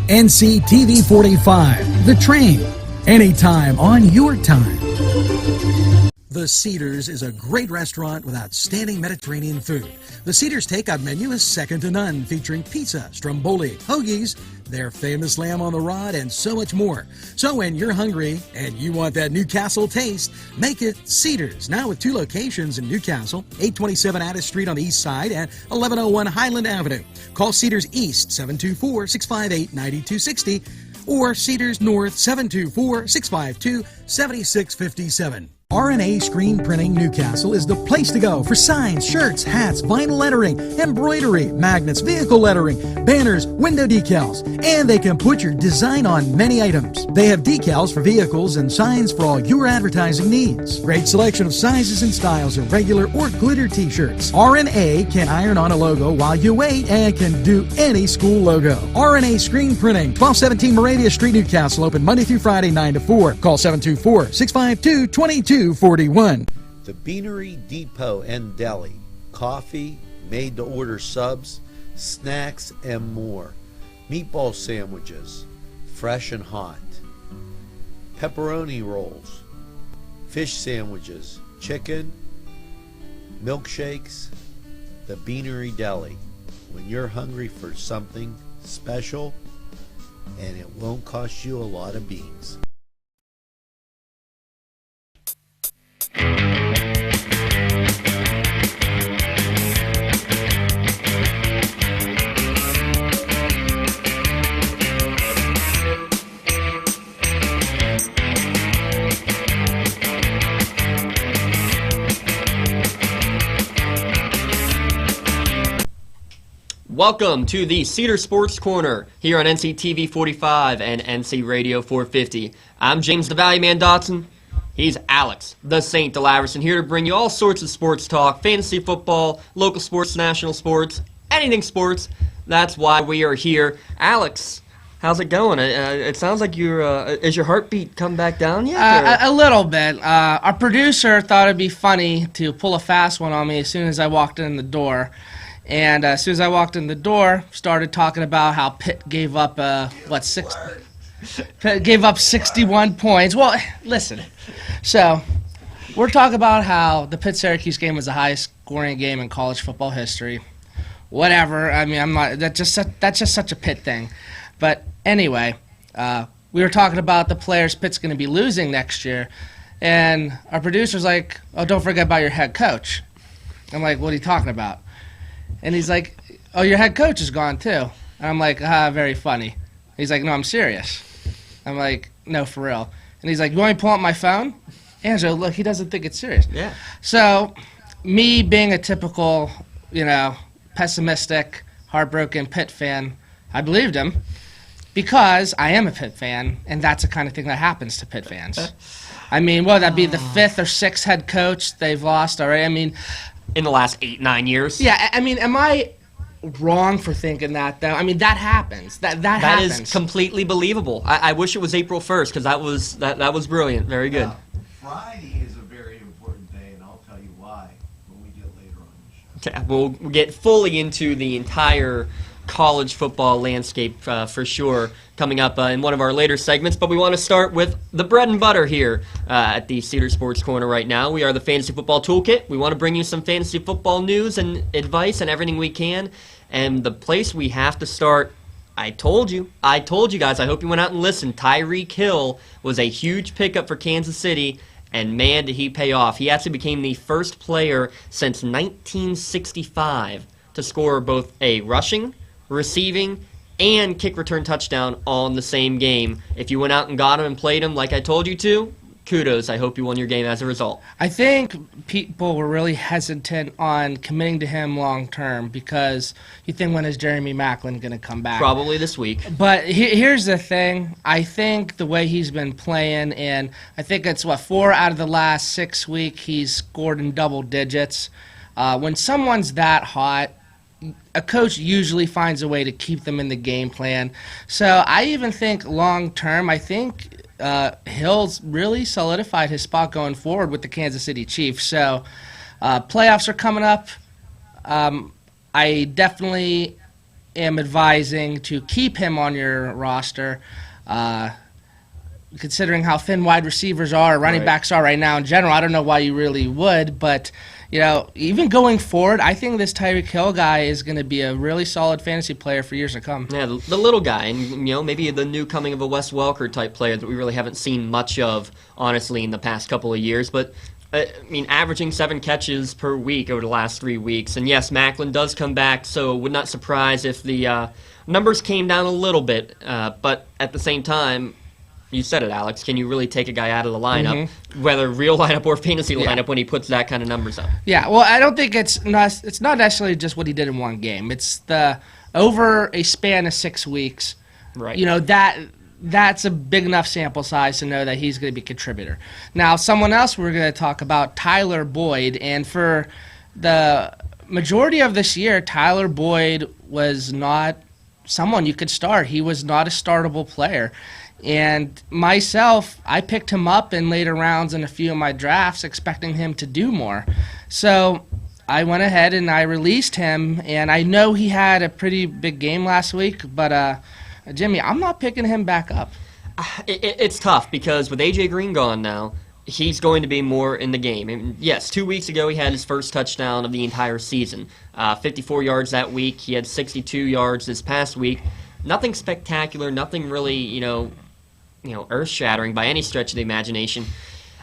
NCTV45, The Train, anytime on your time. The Cedars is a great restaurant with outstanding Mediterranean food. The Cedars takeout menu is second to none, featuring pizza, stromboli, hoagies, their famous lamb on the rod, and so much more. So when you're hungry and you want that Newcastle taste, make it Cedars. Now with 2 locations in Newcastle, 827 Addis Street on the east side and 1101 Highland Avenue. Call Cedars East 724-658-9260 or Cedars North 724-652-7657. RNA Screen Printing Newcastle is the place to go for signs, shirts, hats, vinyl lettering, embroidery, magnets, vehicle lettering, banners, window decals, and they can put your design on many items. They have decals for vehicles and signs for all your advertising needs. Great selection of sizes and styles of regular or glitter t-shirts. RNA can iron on a logo while you wait and can do any school logo. RNA Screen Printing, 1217 Moravia Street, Newcastle, open Monday through Friday 9 to 4. Call 724-652-2241. The Beanery Depot and Deli. Coffee, made-to-order subs, snacks, and more. Meatball sandwiches, fresh and hot. Pepperoni rolls, fish sandwiches, chicken, milkshakes. The Beanery Deli. When you're hungry for something special, and it won't cost you a lot of beans. Welcome to the Cedar Sports Corner here on NCTV45 and NC Radio 450. I'm James the Valley Man Dotson. He's Alex, the Saint Delaverson, here to bring you all sorts of sports talk, fantasy football, local sports, national sports, anything sports. That's why we are here. Alex, how's it going? It sounds like is your heartbeat come back down yet? A little bit. Our producer thought it'd be funny to pull a fast one on me as soon as I walked in the door. And as soon as I walked in the door, started talking about how Pitt gave up, gave up 61 points. Well, listen. So, we're talking about how the Pitt-Syracuse game was the highest scoring game in college football history. Whatever. I mean, that's just such a Pitt thing. But anyway, we were talking about the players Pitt's going to be losing next year. And our producer's like, oh, don't forget about your head coach. I'm like, what are you talking about? And he's like, oh, your head coach is gone too. And I'm like, very funny. He's like, no, I'm serious. I'm like, no, for real. And he's like, you want me to pull up my phone? Angelo, look, he doesn't think it's serious. Yeah. So, me being a typical, pessimistic, heartbroken Pitt fan, I believed him because I am a Pitt fan, and that's the kind of thing that happens to Pitt fans. I mean, that'd be the 5th or 6th head coach they've lost already. I mean, in the last 8-9 years. Yeah, I mean, am I wrong for thinking that, though? I mean, that happens. That happens. That is completely believable. I wish it was April 1st, because that was brilliant. Very good. Friday is a very important day, and I'll tell you why when we get later on the show. Okay, we'll get fully into the entire college football landscape for sure coming up in one of our later segments, but we want to start with the bread and butter here at the Cedar Sports Corner right now. We are the Fantasy Football Toolkit. We want to bring you some fantasy football news and advice and everything we can, and the place we have to start, I told you guys, I hope you went out and listened. Tyreek Hill was a huge pickup for Kansas City, and man, did he pay off. He actually became the first player since 1965 to score both a rushing, receiving, and kick return touchdown all in the same game. If you went out and got him and played him like I told you to, kudos. I hope you won your game as a result. I think people were really hesitant on committing to him long term because you think, when is Jeremy Maclin going to come back? Probably this week. But here's the thing. I think the way he's been playing, and I think it's 4 out of the last 6 weeks he's scored in double digits. When someone's that hot, a coach usually finds a way to keep them in the game plan. So I even think long term, I think Hill's really solidified his spot going forward with the Kansas City Chiefs. So playoffs are coming up. I definitely am advising to keep him on your roster, considering how thin wide receivers are, running backs are right now in general. I don't know why you really would, but even going forward, I think this Tyreek Hill guy is going to be a really solid fantasy player for years to come. Yeah, the little guy, and maybe the new coming of a Wes Welker type player that we really haven't seen much of, honestly, in the past couple of years. But averaging 7 catches per week over the last 3 weeks. And yes, Macklin does come back, so would not surprise if the numbers came down a little bit. But at the same time, you said it, Alex. Can you really take a guy out of the lineup, whether real lineup or fantasy lineup, when he puts that kind of numbers up? Yeah, well, I don't think it's not necessarily just what he did in one game. It's the over a span of 6 weeks. Right. That's a big enough sample size to know that he's going to be a contributor. Now, someone else we're going to talk about, Tyler Boyd, and for the majority of this year, Tyler Boyd was not someone you could start. He was not a startable player. And myself, I picked him up in later rounds in a few of my drafts, expecting him to do more. So I went ahead and I released him, and I know he had a pretty big game last week, but Jimmy, I'm not picking him back up. It's tough because with A.J. Green gone now, he's going to be more in the game. And yes, 2 weeks ago he had his first touchdown of the entire season. 54 yards that week. He had 62 yards this past week. Nothing spectacular, nothing really, earth-shattering by any stretch of the imagination.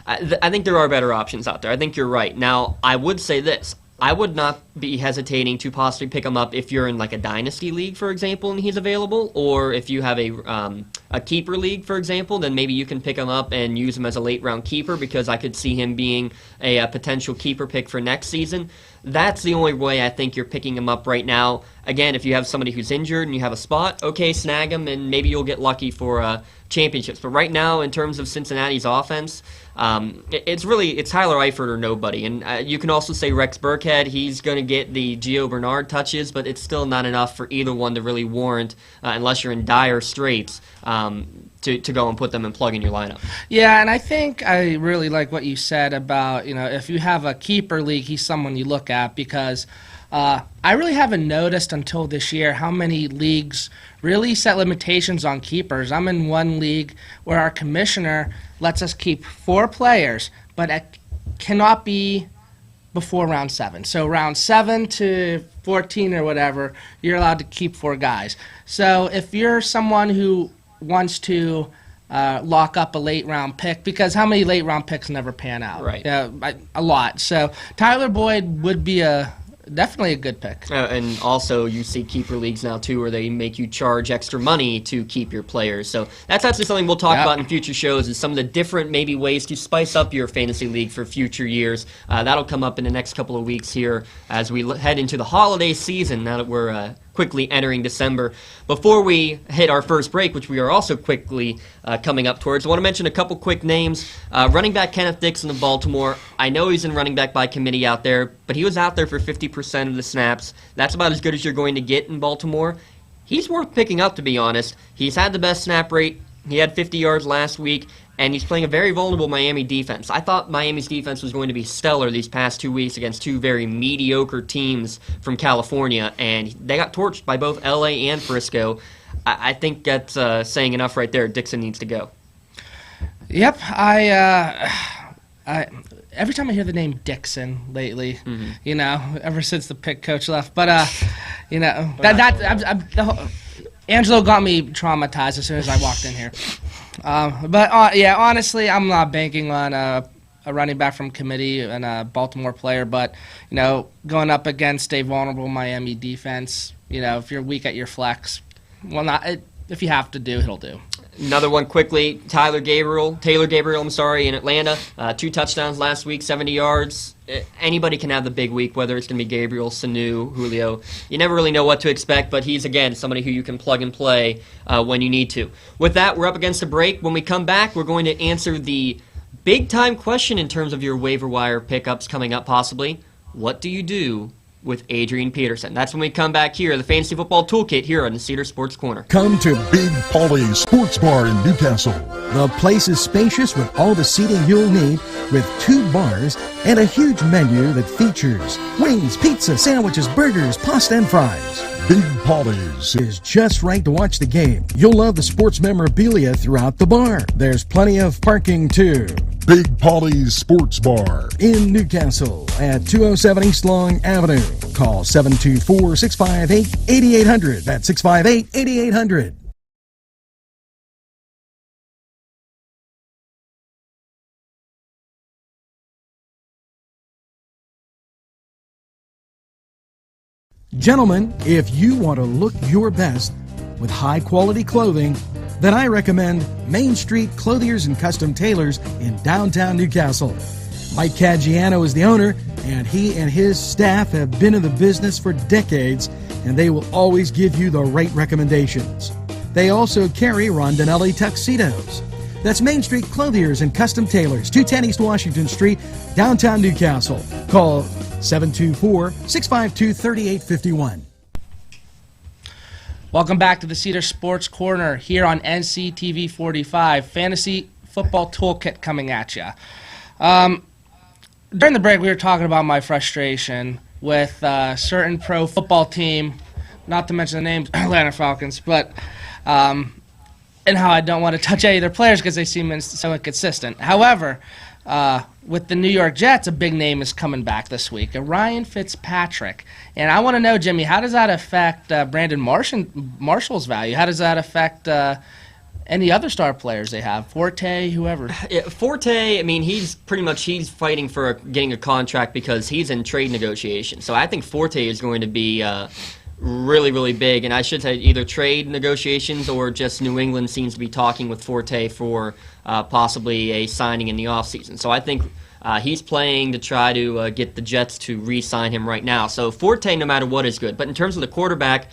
I think there are better options out there. I think you're right. Now, I would say this. I would not be hesitating to possibly pick him up if you're in like a dynasty league, for example, and he's available, or if you have a keeper league, for example, then maybe you can pick him up and use him as a late-round keeper, because I could see him being a potential keeper pick for next season. That's the only way I think you're picking him up right now. Again, if you have somebody who's injured and you have a spot, okay, snag him, and maybe you'll get lucky for championships. But right now, in terms of Cincinnati's offense, it's Tyler Eifert or nobody. And you can also say Rex Burkhead. He's going to get the Gio Bernard touches, but it's still not enough for either one to really warrant, unless you're in dire straits, to go and put them and plug in your lineup. Yeah, and I think I really like what you said about, if you have a keeper league, he's someone you look at, because I really haven't noticed until this year how many leagues really set limitations on keepers. I'm in one league where our commissioner lets us keep 4 players, but it cannot be before round 7. So round 7 to 14 or whatever, you're allowed to keep 4 guys. So if you're someone who wants to lock up a late-round pick, because how many late-round picks never pan out? Right. A lot. So Tyler Boyd would be definitely a good pick. And also, you see keeper leagues now, too, where they make you charge extra money to keep your players. So that's actually something we'll talk about in future shows, is some of the different maybe ways to spice up your fantasy league for future years. That'll come up in the next couple of weeks here as we head into the holiday season, now that we're quickly entering December. Before we hit our first break, which we are also quickly coming up towards, I want to mention a couple quick names. Running back Kenneth Dixon of Baltimore. I know he's in running back by committee out there, but he was out there for 50% of the snaps. That's about as good as you're going to get in Baltimore. He's worth picking up, to be honest. He's had the best snap rate. He had 50 yards last week, and he's playing a very vulnerable Miami defense. I thought Miami's defense was going to be stellar these past 2 weeks against 2 very mediocre teams from California, and they got torched by both L.A. and Frisco. I think that's saying enough right there. Dixon needs to go. Yep, every time I hear the name Dixon lately, ever since the pick coach left, but Angelo got me traumatized as soon as I walked in here. Honestly, I'm not banking on a running back from committee and a Baltimore player, but going up against a vulnerable Miami defense, if you're weak at your flex, if you have to do, it'll do. Another one quickly, Taylor Gabriel, in Atlanta. 2 touchdowns last week, 70 yards. Anybody can have the big week, whether it's going to be Gabriel, Sanu, Julio. You never really know what to expect, but he's, again, somebody who you can plug and play when you need to. With that, we're up against a break. When we come back, we're going to answer the big-time question in terms of your waiver wire pickups coming up, possibly. What do you do with Adrian Peterson? That's when we come back here, the Fantasy Football Toolkit here on the Cedars Sports Corner. Come to Big Polly's Sports Bar in Newcastle. The place is spacious with all the seating you'll need, with 2 bars and a huge menu that features wings, pizza, sandwiches, burgers, pasta, and fries. Big Polly's. Is just right to watch the game. You'll love the sports memorabilia throughout the bar. There's plenty of parking too. Big Polly's Sports Bar. In Newcastle at 207 East Long Avenue. Call 724-658-8800. That's 658-8800. Gentlemen, if you want to look your best with high-quality clothing, then I recommend Main Street Clothiers and Custom Tailors in downtown Newcastle. Mike Caggiano is the owner, and he and his staff have been in the business for decades, and they will always give you the right recommendations. They also carry Rondinelli tuxedos. That's Main Street Clothiers and Custom Tailors, 210 East Washington Street, downtown Newcastle. Call 724-652-3851. Welcome back to the Cedars Sports Corner here on NCTV45. Fantasy Football Toolkit coming at you. During the break, we were talking about my frustration with a certain pro football team, not to mention the names, Atlanta Falcons, but and how I don't want to touch any of their players because they seem so inconsistent. However, with the New York Jets, a big name is coming back this week, Ryan Fitzpatrick. And I want to know, Jimmy, how does that affect Brandon Marshall's value? How does that affect any other star players they have? Forte, whoever. Yeah, Forte, I mean, he's fighting for getting a contract because he's in trade negotiations. So I think Forte is going to be really, really big. And I should say either trade negotiations or just New England seems to be talking with Forte for possibly a signing in the offseason. So I think he's playing to try to get the Jets to re-sign him right now. So Forte, no matter what, is good. But in terms of the quarterback,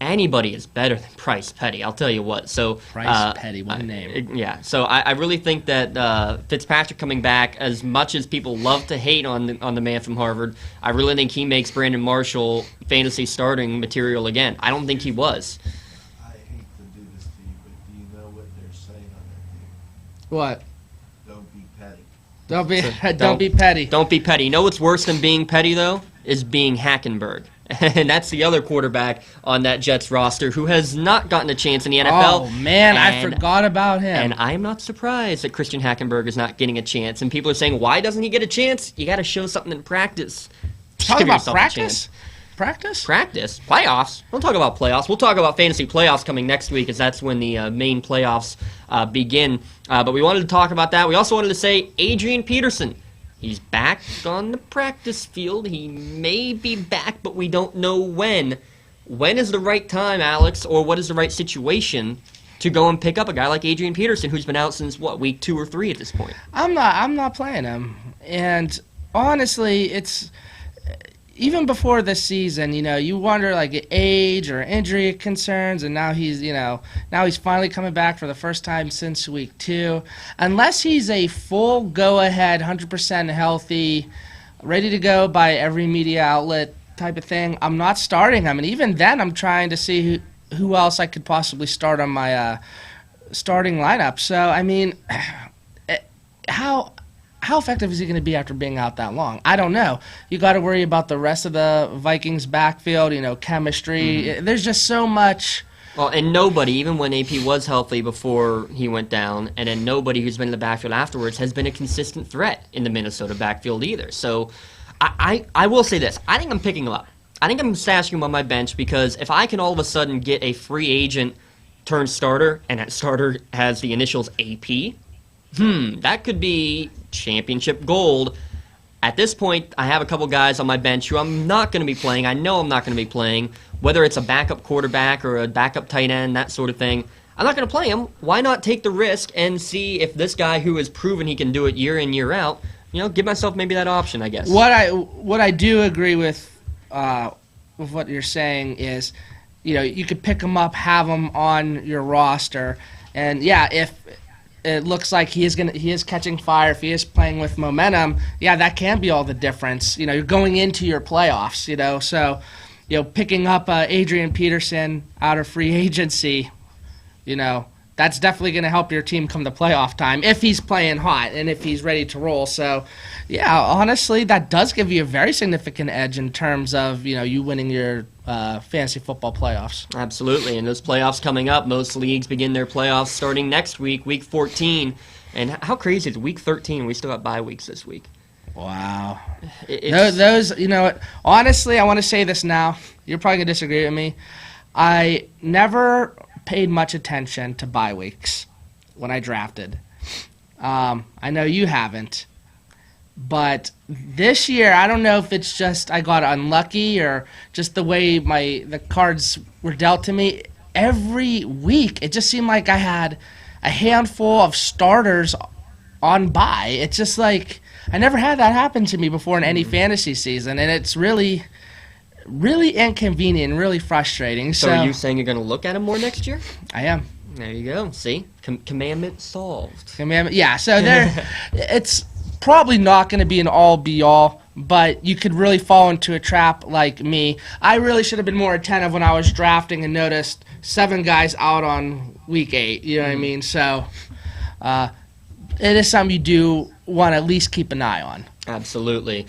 anybody is better than Bryce Petty, I'll tell you what. So Bryce Petty, what a name. Yeah, so I really think that Fitzpatrick coming back, as much as people love to hate on the man from Harvard, I really think he makes Brandon Marshall fantasy starting material again. I don't think he was. I hate to do this to you, but do you know what they're saying on their team? What? Don't be petty. Don't be petty. Don't be petty. You know what's worse than being petty, though? Is being Hackenberg. And that's the other quarterback on that Jets roster who has not gotten a chance in the NFL. Oh, man, I forgot about him. And I'm not surprised that Christian Hackenberg is not getting a chance. And people are saying, why doesn't he get a chance? You got to show something in practice. Talk about practice? Practice? Practice. Playoffs. Don't talk about playoffs. We'll talk about fantasy playoffs coming next week, as that's when the main playoffs begin. But we wanted to talk about that. We also wanted to say Adrian Peterson. He's back on the practice field. He may be back, but we don't know when. When is the right time, Alex, or what is the right situation to go and pick up a guy like Adrian Peterson, who's been out since, what, week 2 or 3 at this point? I'm not playing him. And honestly, it's even before this season, you wonder like age or injury concerns, and now he's finally coming back for the first time since week 2. Unless he's a full go-ahead, 100% healthy, ready to go by every media outlet type of thing, I'm not starting him. And even then, I'm trying to see who else I could possibly start on my starting lineup. So, I mean, how effective is he going to be after being out that long? I don't know. You got to worry about the rest of the Vikings backfield, chemistry. Mm-hmm. There's just so much. Well, and nobody, even when AP was healthy before he went down, and then nobody who's been in the backfield afterwards has been a consistent threat in the Minnesota backfield either. So I will say this. I think I'm picking him up. I think I'm stashing him on my bench because if I can all of a sudden get a free agent turned starter, and that starter has the initials AP, that could be championship gold. At this point, I have a couple guys on my bench who I'm not going to be playing. I know I'm not going to be playing, whether it's a backup quarterback or a backup tight end, that sort of thing. I'm not going to play him. Why not take the risk and see if this guy who has proven he can do it year in, year out, give myself maybe that option, I guess. What I do agree with what you're saying is, you could pick him up, have him on your roster, and yeah, if it looks like he is catching fire, if he is playing with momentum, yeah, that can be all the difference. You're going into your playoffs, so picking up Adrian Peterson out of free agency, that's definitely going to help your team come to playoff time if he's playing hot and if he's ready to roll. So, yeah, honestly, that does give you a very significant edge in terms of, you winning your fantasy football playoffs. Absolutely, and those playoffs coming up, most leagues begin their playoffs starting next week, Week 14. And how crazy is Week 13? We still got bye weeks this week. Wow. It's, you know what? Honestly, I want to say this now. You're probably going to disagree with me. I never paid much attention to bye weeks when I drafted. I know you haven't. But this year, I don't know if it's just I got unlucky or just the way the cards were dealt to me. Every week, it just seemed like I had a handful of starters on bye. It's just like I never had that happen to me before in any fantasy season, and it's really, really inconvenient and really frustrating. So are you saying you're going to look at them more next year? I am. There you go. See? Commandment solved. Yeah, so it's probably not going to be an all-be-all, but you could really fall into a trap like me. I really should have been more attentive when I was drafting and noticed 7 guys out on week 8. You know what I mean? So it is something you do want to at least keep an eye on. Absolutely.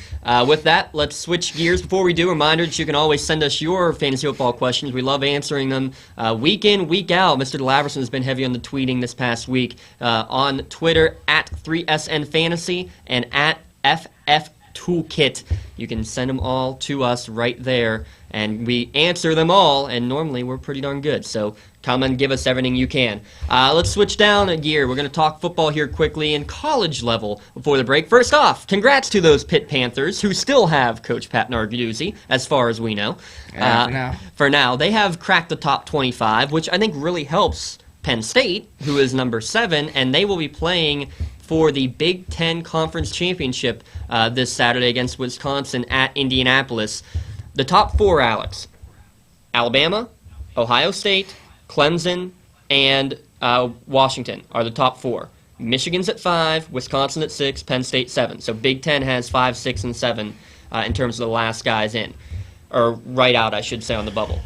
With that, let's switch gears. Before we do, reminder that you can always send us your fantasy football questions. We love answering them week in, week out. Mr. DeLaverson has been heavy on the tweeting this past week on Twitter at 3SN Fantasy and at FF Toolkit. You can send them all to us right there, and we answer them all, and normally we're pretty darn good. So come and give us everything you can. Let's switch down a gear. We're going to talk football here quickly in college level before the break. First off, congrats to those Pitt Panthers who still have Coach Pat Narduzzi, as far as we know. For now. They have cracked the top 25, which I think really helps Penn State, who is number 7, and they will be playing for the Big Ten Conference Championship this Saturday against Wisconsin at Indianapolis. The top 4, Alex: Alabama, Ohio State, Clemson, and Washington are the top 4. Michigan's at 5, Wisconsin at 6, Penn State 7. So Big Ten has 5, 6, and 7 in terms of the last guys in. Or right out, I should say, on the bubble.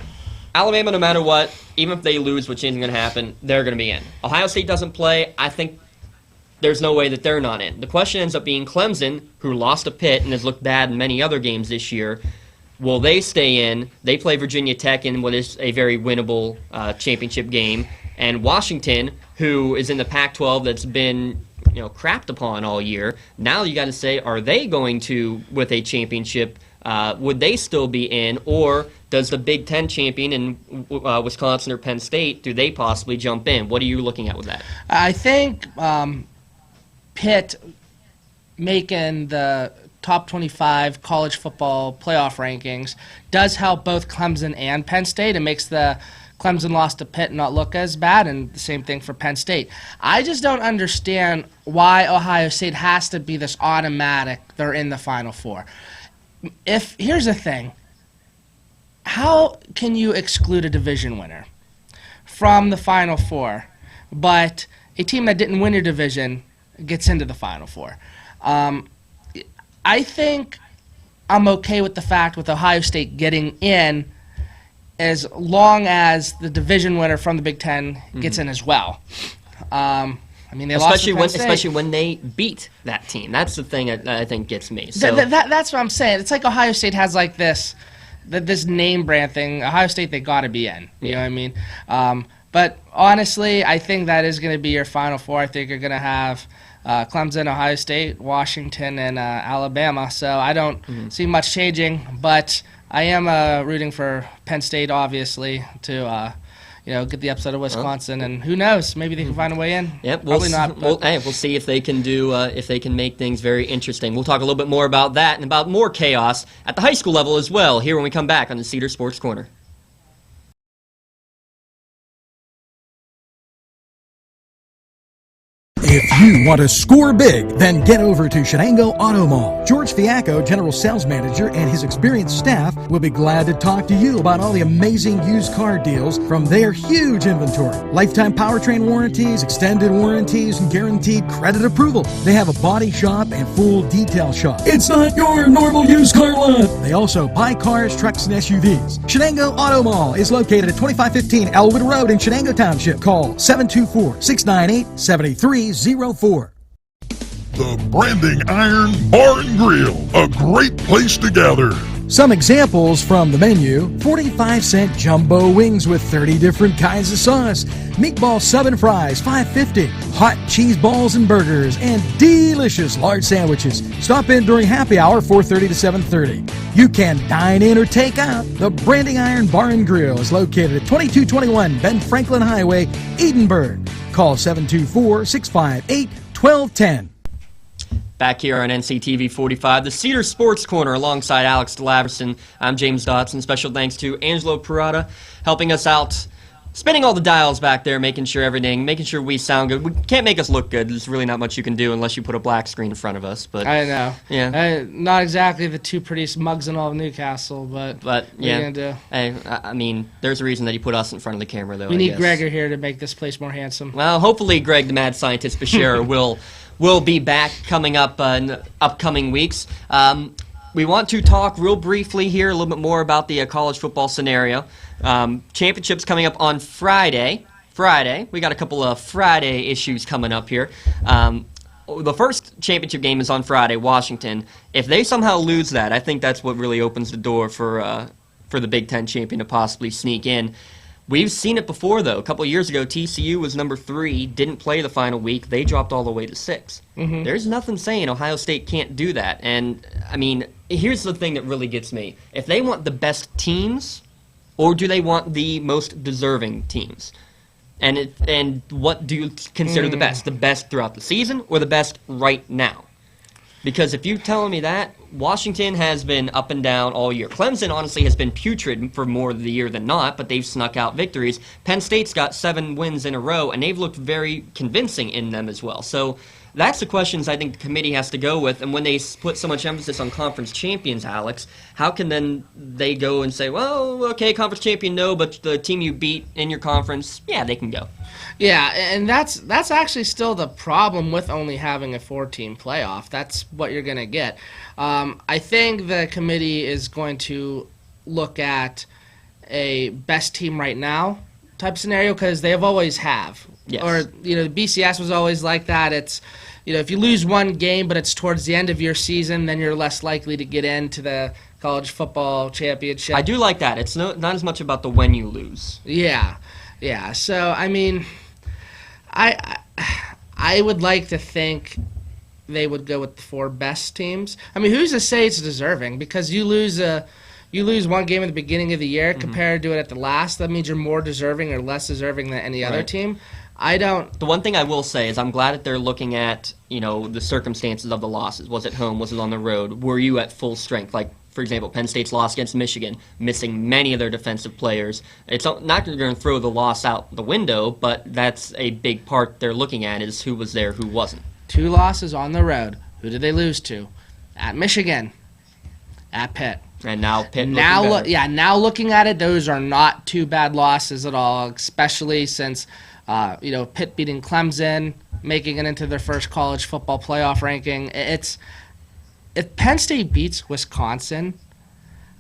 Alabama, no matter what, even if they lose, which isn't going to happen, they're going to be in. Ohio State doesn't play. I think there's no way that they're not in. The question ends up being Clemson, who lost to Pitt and has looked bad in many other games this year. Will they stay in? They play Virginia Tech in what is a very winnable championship game. And Washington, who is in the Pac-12 that's been crapped upon all year, now you got to say, are they going to, with a championship, would they still be in? Or does the Big Ten champion in Wisconsin or Penn State, do they possibly jump in? What are you looking at with that? I think Pitt making the top 25 college football playoff rankings does help both Clemson and Penn State. It makes the Clemson loss to Pitt not look as bad, and the same thing for Penn State. I just don't understand why Ohio State has to be this automatic they're in the Final Four. Here's the thing. How can you exclude a division winner from the Final Four, but a team that didn't win your division gets into the Final Four? I think I'm okay with the fact with Ohio State getting in as long as the division winner from the Big Ten gets in as well. I mean, they lost to Penn State. Especially when they beat that team. That's the thing that I think gets me. So that's what I'm saying. It's like Ohio State has like this name brand thing. Ohio State, they got to be in. You know what I mean? But honestly, I think that is going to be your Final Four. I think you're going to have Clemson, Ohio State, Washington, and Alabama. So I don't see much changing, but I am rooting for Penn State, obviously, to get the upset of Wisconsin. And who knows? Maybe they can find a way in. Yep, Probably not. We'll see if they can do if they can make things very interesting. We'll talk a little bit more about that and about more chaos at the high school level as well here when we come back on the Cedars Sports Corner. If you want to score big, then get over to Shenango Auto Mall. George Fiacco, General Sales Manager, and his experienced staff will be glad to talk to you about all the amazing used car deals from their huge inventory. Lifetime powertrain warranties, extended warranties, and guaranteed credit approval. They have a body shop and full detail shop. It's not your normal used car lot. They also buy cars, trucks, and SUVs. Shenango Auto Mall is located at 2515 Elwood Road in Shenango Township. Call 724-698-7304. The Branding Iron Bar and Grill, a great place to gather. Some examples from the menu: 45-cent jumbo wings with 30 different kinds of sauce, meatball sub and fries, $5.50, hot cheese balls and burgers, and delicious large sandwiches. Stop in during happy hour, 4:30 to 7:30. You can dine in or take out. The Branding Iron Bar and Grill is located at 2221 Ben Franklin Highway, Edinburgh. Call 724-658-1210. Back here on NCTV 45, the Cedars Sports Corner alongside Alex DeLaverson. I'm James Dotson. Special thanks to Angelo Parada helping us out, spinning all the dials back there, making sure we sound good. We can't make us look good. There's really not much you can do unless you put a black screen in front of us. But I know. Yeah. Not exactly the two prettiest mugs in all of Newcastle, but what yeah. are you going to do? Hey, I mean, there's a reason that you put us in front of the camera, though. We need Gregor here to make this place more handsome. Well, hopefully Greg, the mad scientist Bashir, will be back coming up in the upcoming weeks. We want to talk real briefly here a little bit more about the college football scenario. Championships coming up on Friday. We got a couple of Friday issues coming up here. The first championship game is on Friday, Washington. If they somehow lose that, I think that's what really opens the door for the Big Ten champion to possibly sneak in. We've seen it before, though. A couple of years ago, TCU was number 3, didn't play the final week. They dropped all the way to 6. Mm-hmm. There's nothing saying Ohio State can't do that. And, I mean, here's the thing that really gets me. If they want the best teams, or do they want the most deserving teams? And what do you consider the best? The best throughout the season or the best right now? Because if you're telling me that, Washington has been up and down all year. Clemson, honestly, has been putrid for more of the year than not, but they've snuck out victories. Penn State's got 7 wins in a row, and they've looked very convincing in them as well. So that's the questions I think the committee has to go with. And when they put so much emphasis on conference champions, Alex, how can then they go and say, well, okay, conference champion, no, but the team you beat in your conference, yeah, they can go. Yeah, and that's actually still the problem with only having a 4-team playoff. That's what you're going to get. I think the committee is going to look at a best team right now type scenario because they always have. Yes. Or, the BCS was always like that. It's, if you lose one game but it's towards the end of your season, then you're less likely to get into the college football championship. I do like that. It's not as much about the when you lose. Yeah. So, I mean, I would like to think they would go with the 4 best teams. I mean, who's to say it's deserving? Because you lose one game at the beginning of the year compared to it at the last. That means you're more deserving or less deserving than any other team. The one thing I will say is I'm glad that they're looking at, the circumstances of the losses. Was it home? Was it on the road? Were you at full strength? Like, for example, Penn State's loss against Michigan, missing many of their defensive players. It's not going to throw the loss out the window, but that's a big part they're looking at is who was there, who wasn't. 2 losses on the road. Who did they lose to? At Michigan. At Pitt. And now Pitt now looking at it, those are not 2 bad losses at all, especially since Pitt beating Clemson, making it into their first college football playoff ranking. If Penn State beats Wisconsin,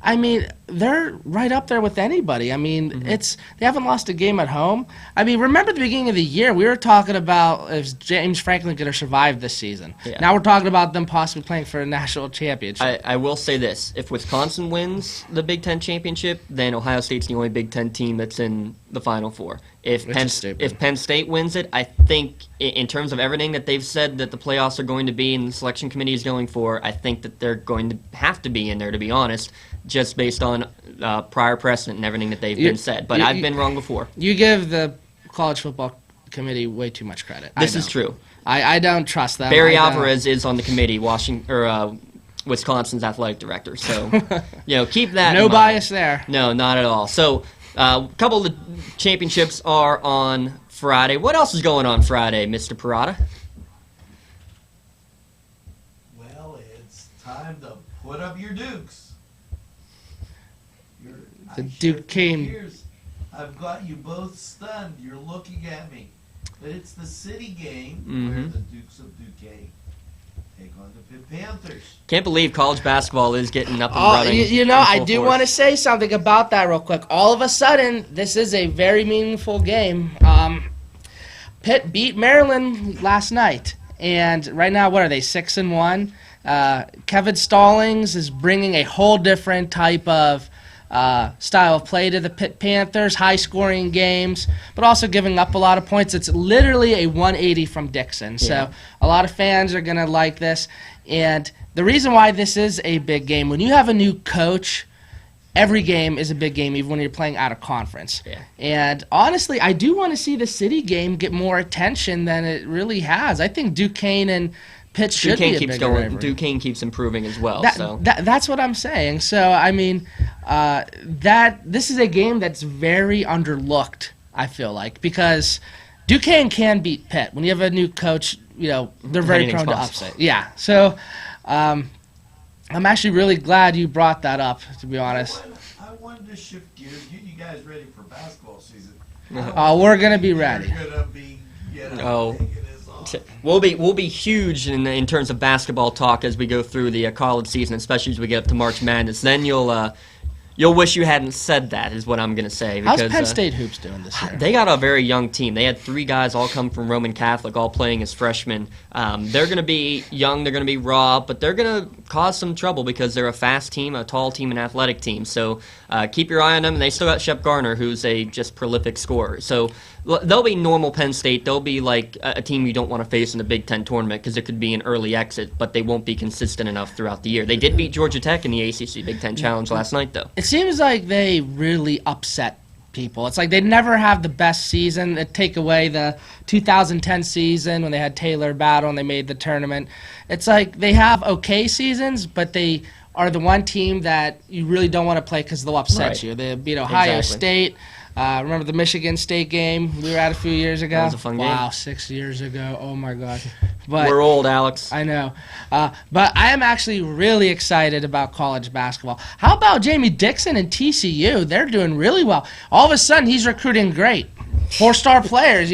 I mean, they're right up there with anybody. I mean, they haven't lost a game at home. I mean, remember at the beginning of the year, we were talking about is James Franklin going to survive this season. Yeah. Now we're talking about them possibly playing for a national championship. I will say this. If Wisconsin wins the Big Ten championship, then Ohio State's the only Big Ten team that's in the Final Four. If Penn State wins it, I think in terms of everything that they've said that the playoffs are going to be and the selection committee is going for, I think that they're going to have to be in there, to be honest, just based on prior precedent and everything that they've been said. But I've been wrong before. You give the college football committee way too much credit. This is true. I don't trust them. Barry Alvarez is on the committee, Wisconsin's athletic director. So, keep that in mind. No bias there. No, not at all. So, a couple of the championships are on Friday. What else is going on Friday, Mr. Parada? Well, it's time to put up your Dukes. The Duke came. I've got you both stunned. You're looking at me. But it's the city game where the Dukes of Duquesne take on the Pitt Panthers. Can't believe college basketball is getting up and running. I do want to say something about that real quick. All of a sudden, this is a very meaningful game. Pitt beat Maryland last night. And right now, what are they, 6-1? Kevin Stallings is bringing a whole different type of style of play to the Pitt Panthers, high-scoring games, but also giving up a lot of points. It's literally a 180 from Dixon. So a lot of fans are going to like this. And the reason why this is a big game, when you have a new coach, every game is a big game, even when you're playing out of conference. Yeah. And honestly, I do want to see the city game get more attention than it really has. I think Duquesne and Pitt should be a bigger rivalry. Duquesne keeps improving as well. That's what I'm saying. So, I mean, this is a game that's very underlooked, I feel like, because Duquesne can beat Pitt. When you have a new coach, they're very prone to upset. Yeah. So, I'm actually really glad you brought that up, to be honest. I wanted to shift gears. You guys ready for basketball season? We're going to be ready. You're going to be, We'll be huge in terms of basketball talk as we go through the college season, especially as we get up to March Madness. Then you'll wish you hadn't said that, is what I'm going to say. How's Penn State hoops doing this year? They got a very young team. They had 3 guys all come from Roman Catholic, all playing as freshmen. They're going to be young, they're going to be raw, but they're going to cause some trouble because they're a fast team, a tall team, an athletic team. So keep your eye on them. And they still got Shep Garner, who's a just prolific scorer. So they'll be normal Penn State. They'll be like a team you don't want to face in the Big Ten tournament because it could be an early exit, but they won't be consistent enough throughout the year. They did beat Georgia Tech in the ACC Big Ten Challenge last night, though. It seems like they really upset people. It's like they never have the best season. They take away the 2010 season when they had Taylor Battle and they made the tournament. It's like they have okay seasons, but they are the one team that you really don't want to play because they'll upset you. They beat Ohio State. Remember the Michigan State game we were at a few years ago? That was a fun game. Wow, 6 years ago. Oh, my God. But we're old, Alex. I know. But I am actually really excited about college basketball. How about Jamie Dixon and TCU? They're doing really well. All of a sudden, he's recruiting great. 4-star players,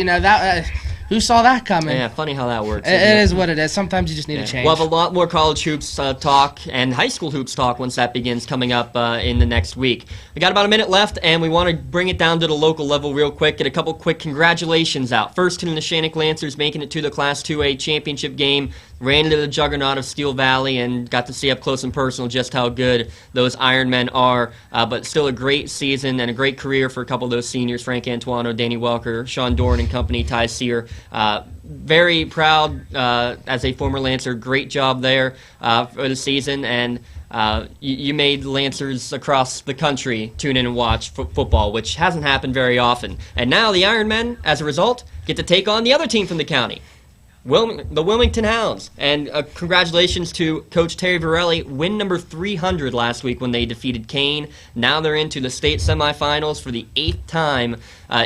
who saw that coming? Yeah, funny how that works. It is what it is. Sometimes you just need a change. We'll have a lot more college hoops talk and high school hoops talk once that begins coming up in the next week. We got about a minute left, and we want to bring it down to the local level real quick. Get a couple quick congratulations out. First to the Neshannock Lancers making it to the Class 2A championship game. Ran into the juggernaut of Steel Valley and got to see up close and personal just how good those Ironmen are. But still a great season and a great career for a couple of those seniors, Frank Antuano, Danny Welker, Sean Doran and company, Ty Sear. Very proud as a former Lancer. Great job there for the season. And you made Lancers across the country tune in and watch football, which hasn't happened very often. And now the Ironmen, as a result, get to take on the other team from the county. The Wilmington Hounds. And congratulations to Coach Terry Varelli, win number 300 last week when they defeated Kane. Now they're into the state semifinals for the 8th time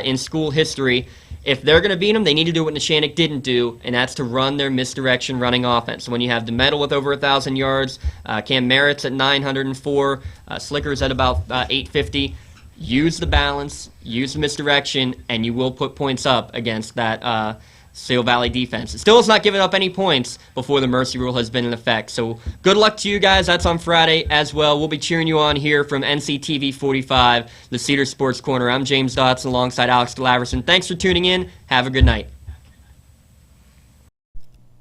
in school history. If they're going to beat them, they need to do what Neshannock didn't do, and that's to run their misdirection running offense. So when you have DeMetal with over 1,000 yards, Cam Merritt's at 904, Slicker's at about 850, use the balance, use the misdirection, and you will put points up against that Steel Valley defense. It still has not given up any points before the mercy rule has been in effect. So good luck to you guys. That's on Friday as well. We'll be cheering you on here from NCTV45, the Cedars Sports Corner. I'm James Dotson alongside Alex DeLaverson. Thanks for tuning in. Have a good night.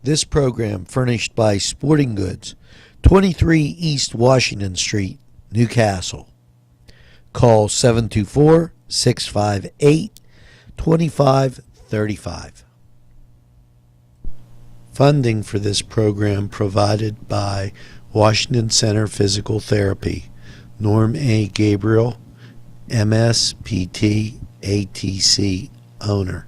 This program furnished by Sporting Goods, 23 East Washington Street, Newcastle. Call 724-658-2535. Funding for this program provided by Washington Center Physical Therapy, Norm A. Gabriel, MSPT, ATC owner.